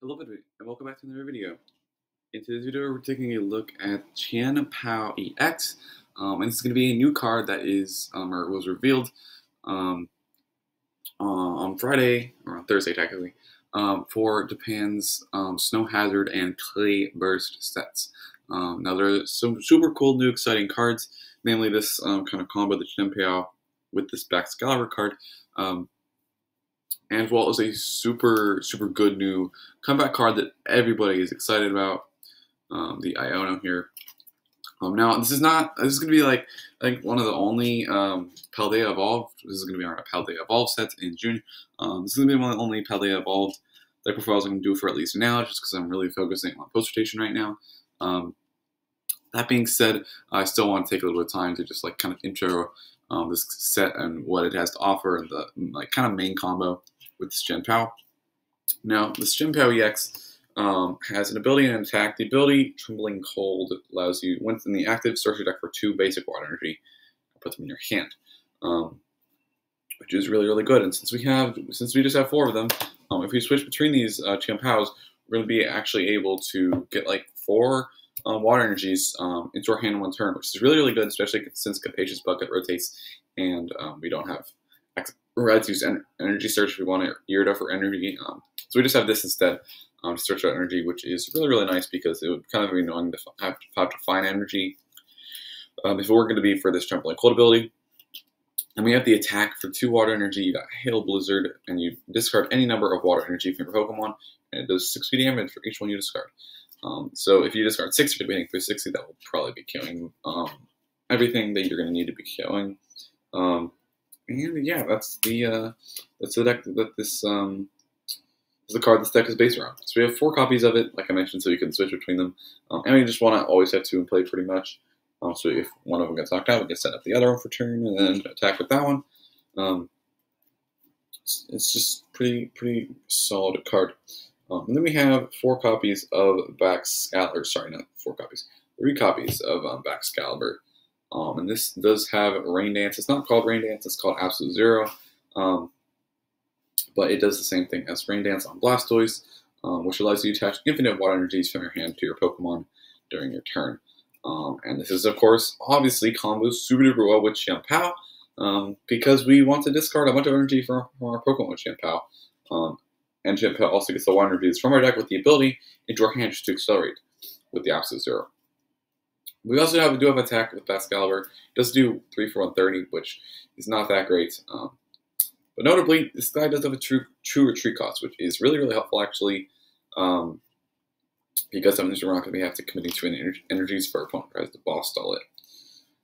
Hello everybody, and welcome back to another video. In today's video, we're taking a look at Chien-Pao EX, and this is going to be a new card that is, or was revealed on Friday, or on Thursday technically, for Japan's Snow Hazard and Clay Burst sets. Now there are some super cool new exciting cards, namely this kind of combo, the Chien-Pao with this Baxcalibur card. And as well as a super good new comeback card that everybody is excited about, the Iono here. Now this is gonna be like I think one of the only Paldea Evolved. This is gonna be on a Paldea Evolved set in June. This is gonna be one of the only Paldea Evolved type profiles I'm gonna do for at least now, just because I'm really focusing on post rotation right now. That being said, I still want to take a little bit of time to just like kind of intro this set and what it has to offer, and the like kind of main combo with this Chien-Pao. Now, this Chien-Pao EX has an ability and an attack. The ability, Trembling Cold, allows you, once in the active, search your deck for 2 basic water energy and put them in your hand, which is really good. And since we just have 4 of them, if we switch between these Chien-Paos, we're going to be actually able to get like 4 water energies into our hand in 1 turn, which is really good, especially since Capacious Bucket rotates and we don't have red to use energy search if we want Irida for energy. So we just have this instead to search out energy, which is really nice because it would kind of be annoying to have to find energy if it were going to be for this Trembling Cold ability. And we have the attack for 2 water energy. You got Hail Blizzard, and you discard any number of water energy from your Pokemon, and it does 60 damage for each one you discard. So if you discard 6, you're hitting 360. That will probably be killing everything that you're going to need to be killing. And yeah, that's the deck that this is the card this deck is based around. So we have 4 copies of it, like I mentioned, so you can switch between them. And we just want to always have 2 in play, pretty much. So if one of them gets knocked out, we can set up the other one for turn and then attack with that one. It's just pretty solid card. And then we have 4 copies of Baxcalibur. Sorry, not 4 copies. 3 copies of Baxcalibur. And this does have Rain Dance. It's not called Rain Dance, it's called Absolute Zero. But it does the same thing as Rain Dance on Blastoise, which allows you to attach infinite water energies from your hand to your Pokemon during your turn. And this is, of course, obviously combos super duper well with Chien-Pao, because we want to discard a bunch of energy from our Pokemon with Chien-Pao. And Chien-Pao also gets the water energies from our deck with the ability into our hand just to accelerate with the Absolute Zero. We also do have attack with Baxcalibur. It does do 3 for 130, which is not that great. But notably, this guy does have a true retreat cost, which is really helpful, actually, because sometimes we're not going to have to committing to an energies for our opponent tries to boss stall it.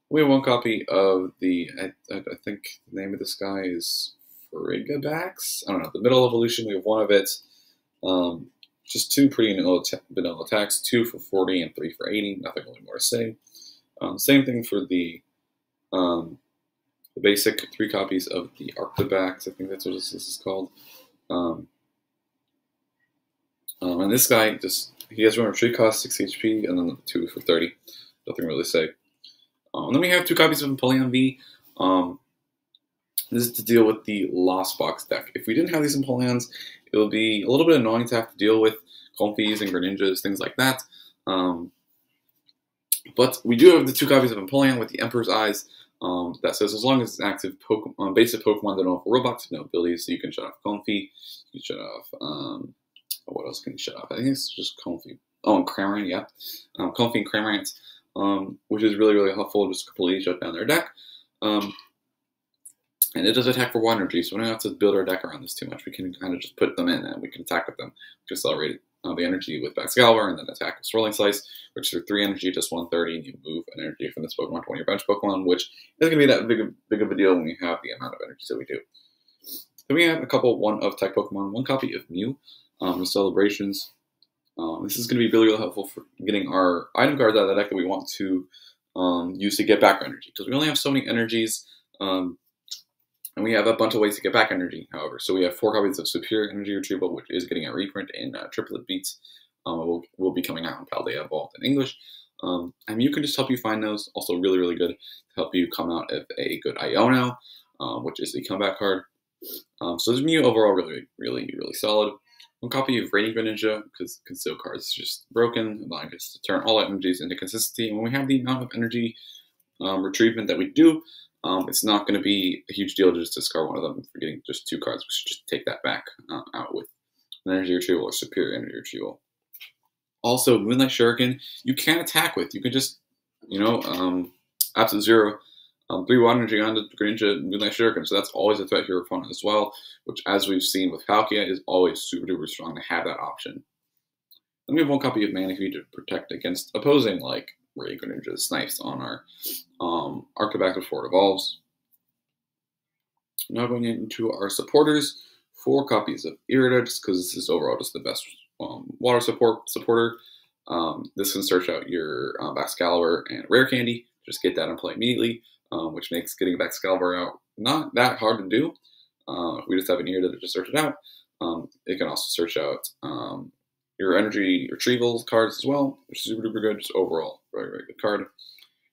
We have 1 copy of the, I think the name of this guy is Frigibax. I don't know, the middle evolution. We have 1 of it. Just 2 pretty vanilla attacks, 2 for 40 and 3 for 80. Nothing really more to say. Same thing for the basic 3 copies of the Arctibax. I think that's what this is called. And this guy he has 1 retreat cost, 6 HP, and then 2 for 30. Nothing really to say. And then we have 2 copies of Empoleon V. This is to deal with the Lost Box deck. If we didn't have these Empoleons, it would be a little bit annoying to have to deal with Comfeys and Greninjas, things like that. But we do have the 2 copies of Empoleon with the Emperor's Eyes. That says as long as it's active basic Pokemon that don't have Roblox, no abilities, so you can shut off Comfey, you can shut off, what else can you shut off? I think it's just Comfey. Oh, and Cramorant, yeah. Comfey and Cramorant, which is really helpful, just completely shut down their deck. And it does attack for water energy, so we don't have to build our deck around this too much. We can kind of just put them in and we can attack with them. We can accelerate the energy with Baxcalibur and then attack with Swirling Slice, which for 3 energy, just 130, and you move an energy from this Pokemon to one of your bench Pokemon, which isn't going to be that big of a deal when we have the amount of energy that we do. Then we have a couple 1 of type Pokemon, 1 copy of Mew, with Celebrations. This is going to be really helpful for getting our item cards out of the deck that we want to use to get back our energy, because we only have so many energies. And we have a bunch of ways to get back energy, however. So we have 4 copies of Superior Energy Retrieval, which is getting a reprint in Triplet Beats. Will be coming out in Paldea Evolved in English. And you can just help you find those. Also really good to help you come out of a good Iono, which is a comeback card. So this Mew overall really solid. One copy of Radiant Greninja, because conceal cards is just broken, allowing us to turn all energies into consistency. And when we have the amount of energy retrievement that we do, it's not going to be a huge deal to just discard one of them for getting just 2 cards. We should just take that back out with an Energy Retrieval or Superior Energy Retrieval. Also, Moonlight Shuriken, you can attack with. You can just, absolute 0, 3-1 energy on the Greninja Moonlight Shuriken. So that's always a threat to your opponent as well, which, as we've seen with Palkia, is always super duper strong to have that option. Then we have one copy of Manaphy to protect against opposing, like Radiant Greninja Snipes on our Arctibax before it evolves. Now going into our supporters, 4 copies of Irida, just because this is overall just the best water supporter. This can search out your Baxcalibur and Rare Candy. Just get that in play immediately, which makes getting Baxcalibur out not that hard to do. If we just have an Irida to just search it out, it can also search out your Energy Retrieval cards as well, which is super duper good. Just overall, very, very good card.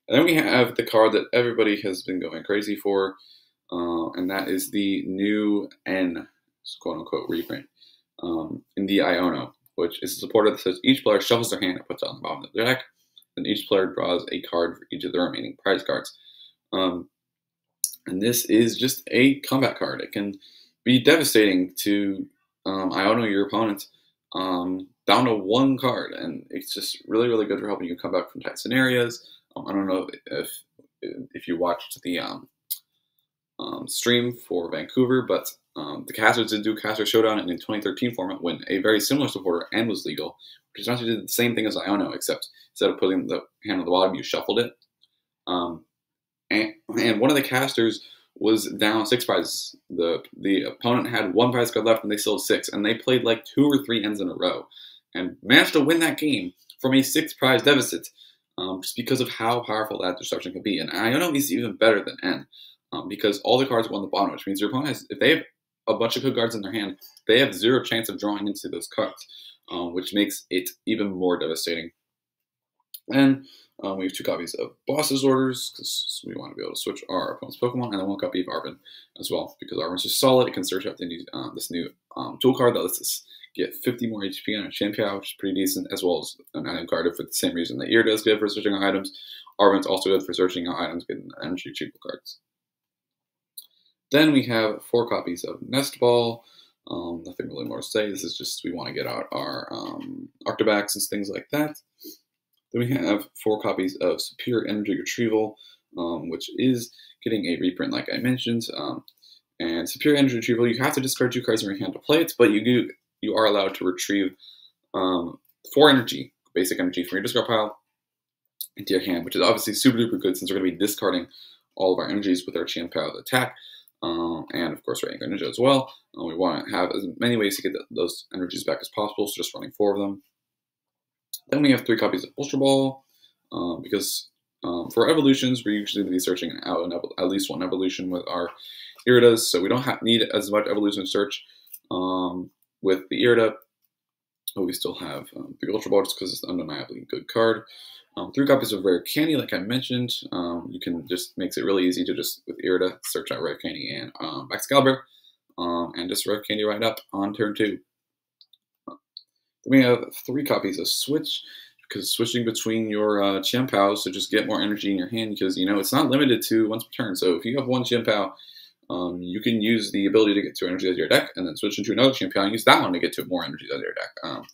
And then we have the card that everybody has been going crazy for, and that is the new N, quote-unquote, reprint in the Iono, which is a supporter that says each player shuffles their hand and puts it on the bottom of the deck, and each player draws a card for each of the remaining prize cards. And this is just a combat card. It can be devastating to Iono your opponent down to 1 card, and it's just really, really good for helping you come back from tight scenarios. I don't know if you watched the stream for Vancouver, but the casters did do Caster Showdown in the 2013 format when a very similar supporter and was legal, which essentially did the same thing as Iono, except instead of putting the hand on the bottom, you shuffled it. And one of the casters was down 6 prizes. The opponent had 1 prize card left, and they still had 6, and they played like 2 or 3 ends in a row, and managed to win that game from a 6 prize deficit, just because of how powerful that destruction can be. And Iono is even better than N, because all the cards go on the bottom, which means your opponent has, if they have a bunch of good cards in their hand, they have 0 chance of drawing into those cards, which makes it even more devastating. And we have 2 copies of Boss's Orders, because we want to be able to switch our opponent's Pokemon, and then 1 copy of Arven as well, because Arven's just solid. It can search out this new tool card that lets us get 50 more HP on a Chien-Pao, which is pretty decent, as well as an item card for the same reason that Irida is good for searching out items. Arven's also good for searching out items, getting Energy Retrieval cards. Then we have 4 copies of Nest Ball. Nothing really more to say. This is just we want to get out our Arctibax and things like that. Then we have 4 copies of Superior Energy Retrieval, which is getting a reprint like I mentioned. And Superior Energy Retrieval, you have to discard 2 cards in your hand to play it, but you are allowed to retrieve 4 energy, basic energy from your discard pile into your hand, which is obviously super duper good since we're going to be discarding all of our energies with our Chien-Pao attack, and of course Radiant Greninja as well. We want to have as many ways to get those energies back as possible, so just running 4 of them. Then we have 3 copies of Ultra Ball, because for evolutions, we're usually going to be searching out at least 1 evolution with our Iridas, so we don't need as much evolution search with the Irida, but we still have the Ultra Ball just because it's an undeniably good card. 3 copies of Rare Candy, like I mentioned. You can just makes it really easy to just with Irida search out Rare Candy and Baxcalibur, and just Rare Candy right up on turn 2. Then we have 3 copies of Switch, because switching between your Chien-Paos to just get more energy in your hand, because it's not limited to once per turn. So if you have 1 Chien-Pao, you can use the ability to get 2 energies out of your deck, and then switch into another Chien-Pao and use that one to get 2 more energies out of your deck.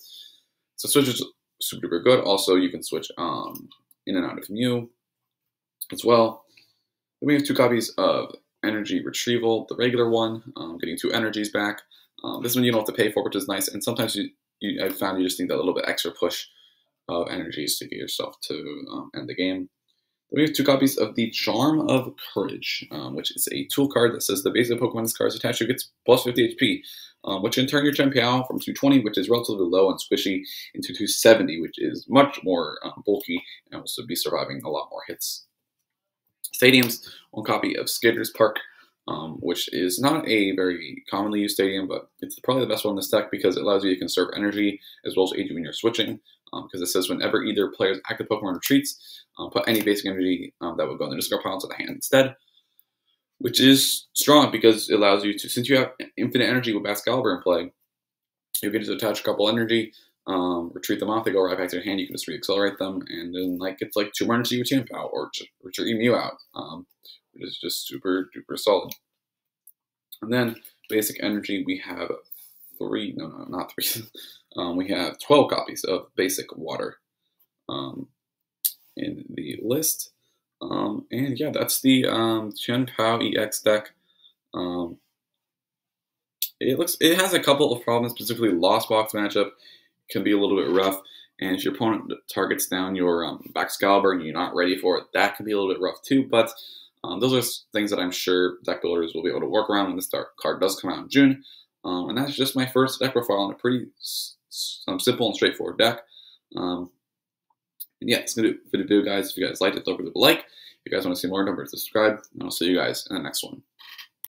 So Switch is super duper good. Also, you can switch in and out of Mew as well. Then we have 2 copies of Energy Retrieval, the regular one, getting 2 energies back. This one you don't have to pay for, which is nice, and sometimes I've found you just need that little bit extra push of energies to get yourself to end the game. Then we have 2 copies of the Charm of Courage, which is a tool card that says the basic Pokemon this card is attached to gets plus 50 HP, which can turn your Chien-Pao from 220, which is relatively low and squishy, into 270, which is much more bulky and also be surviving a lot more hits. Stadiums, 1 copy of Skitter's Park, which is not a very commonly used stadium, but it's probably the best one in this deck because it allows you to conserve energy as well as aid you when you're switching, because it says whenever either player's active Pokemon retreats, put any basic energy that would go in the discard pile into the hand instead, which is strong because it allows you to, since you have infinite energy with Baxcalibur in play, you get to attach a couple energy, retreat them off, they go right back to your hand, you can just re-accelerate them, and then like it's like 2 more energy with Chien-Pao, or just retreat Mew out, which is just super duper solid. And then basic energy, we have not three, we have 12 copies of basic water in the list. And yeah, that's the Chien-Pao EX deck. It has a couple of problems, specifically Lost Box matchup can be a little bit rough, and if your opponent targets down your Baxcalibur and you're not ready for it, that can be a little bit rough too. But those are things that I'm sure deck builders will be able to work around when this card does come out in June. And that's just my first deck profile on a pretty simple and straightforward deck. And yeah, it's gonna do it for the video, guys. If you guys liked it, don't forget to like. If you guys want to see more, don't forget to subscribe, and I'll see you guys in the next one.